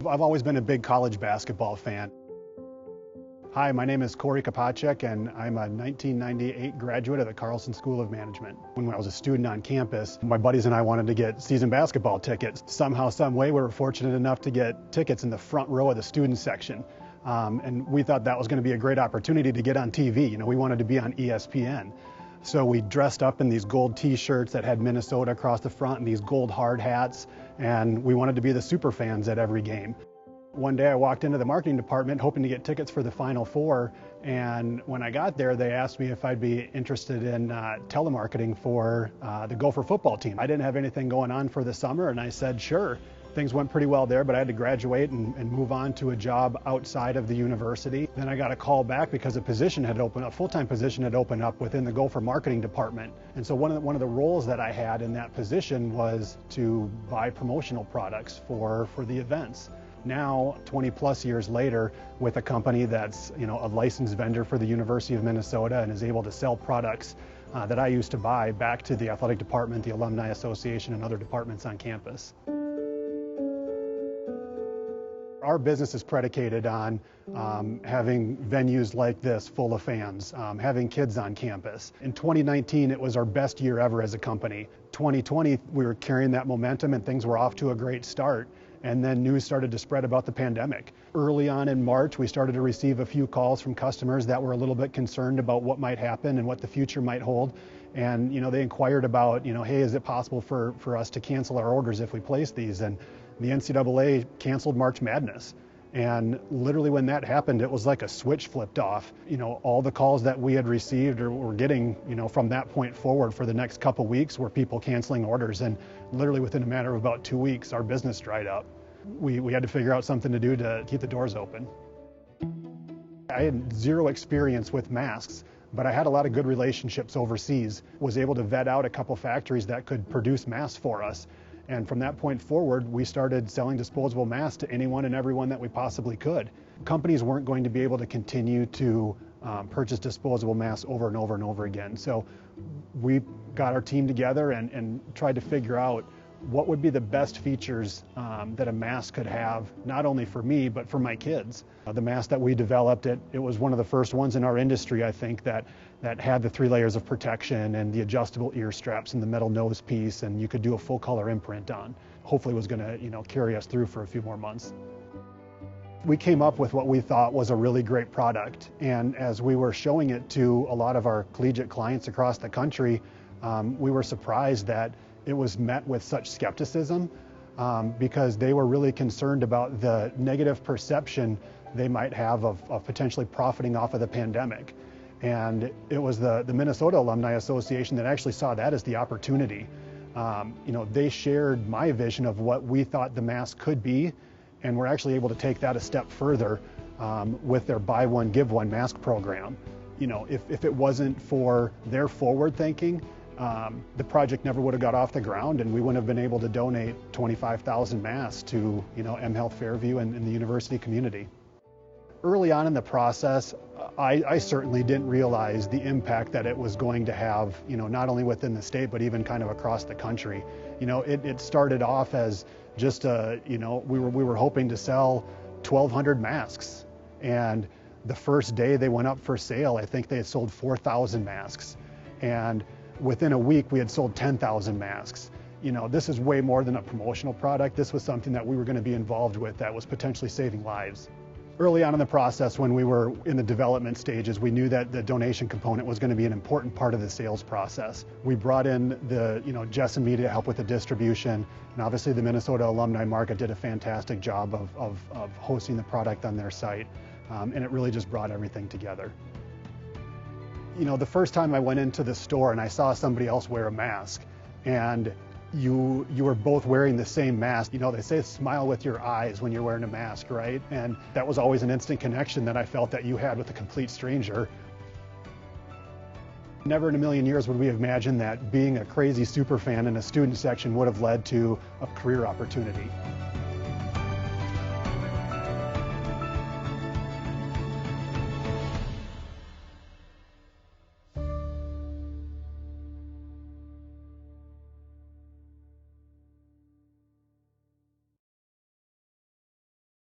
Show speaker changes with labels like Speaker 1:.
Speaker 1: I've always been a big college basketball fan. Hi, my name is Kopacek, and I'm a 1998 graduate of the Carlson School of Management. When I was a student on campus, my buddies and I wanted to get season basketball tickets. Somehow, some way, we were fortunate enough to get tickets in the front row of the student section. And we thought that was going to be a great opportunity to get on TV. We wanted to be on ESPN. So we dressed up in these gold t-shirts that had Minnesota across the front and these gold hard hats, and we wanted to be the super fans at every game. One day I walked into the marketing department hoping to get tickets for the Final Four, and when I got there they asked me if I'd be interested in telemarketing for the Gopher football team. I didn't have anything going on for the summer, and I said sure. Things went pretty well there, but I had to graduate and move on to a job outside of the university. Then I got a call back because a position had opened up, a full-time position had opened up within the Gopher marketing department. And so one of the roles that I had in that position was to buy promotional products for the events. Now, 20 plus years later, with a company that's a licensed vendor for the University of Minnesota and is able to sell products that I used to buy back to the athletic department, the Alumni Association, and other departments on campus. Our business is predicated on having venues like this full of fans, having kids on campus. In 2019, it was our best year ever as a company. 2020, we were carrying that momentum and things were off to a great start. And then news started to spread about the pandemic. Early on in March, we started to receive a few calls from customers that were a little bit concerned about what might happen and what the future might hold. And they inquired about, hey, is it possible for us to cancel our orders if we place these? And the NCAA canceled March Madness. And literally when that happened, it was like a switch flipped off. All the calls that we had received or were getting, from that point forward for the next couple weeks were people canceling orders. And literally within a matter of about 2 weeks, our business dried up. We had to figure out something to do to keep the doors open. I had zero experience with masks, but I had a lot of good relationships overseas, was able to vet out a couple factories that could produce masks for us. And from that point forward, we started selling disposable masks to anyone and everyone that we possibly could. Companies weren't going to be able to continue to purchase disposable masks over and over and over again. So we got our team together and tried to figure out what would be the best features that a mask could have, not only for me, but for my kids. The mask that we developed, it was one of the first ones in our industry, I think, that had the 3 layers of protection and the adjustable ear straps and the metal nose piece, and you could do a full color imprint on. Hopefully it was gonna, carry us through for a few more months. We came up with what we thought was a really great product, and as we were showing it to a lot of our collegiate clients across the country, we were surprised that it was met with such skepticism because they were really concerned about the negative perception they might have of potentially profiting off of the pandemic. And it was the Minnesota Alumni Association that actually saw that as the opportunity. They shared my vision of what we thought the mask could be, and we're actually able to take that a step further with their buy one, give one mask program. If it wasn't for their forward thinking, the project never would have got off the ground, and we wouldn't have been able to donate 25,000 masks to M Health Fairview and the university community. Early on in the process, I certainly didn't realize the impact that it was going to have, not only within the state, but even kind of across the country. It started off as just we were hoping to sell 1,200 masks, and the first day they went up for sale, I think they had sold 4,000 masks, and within a week we had sold 10,000 masks. This is way more than a promotional product. This was something that we were going to be involved with that was potentially saving lives. Early on in the process, when we were in the development stages, we knew that the donation component was going to be an important part of the sales process. We brought in the Jess and me to help with the distribution, and obviously the Minnesota Alumni Market did a fantastic job of hosting the product on their site, and it really just brought everything together. The first time I went into the store and I saw somebody else wear a mask, and you were both wearing the same mask. They say smile with your eyes when you're wearing a mask, right? And that was always an instant connection that I felt that you had with a complete stranger. Never in a million years would we have imagined that being a crazy super fan in a student section would have led to a career opportunity.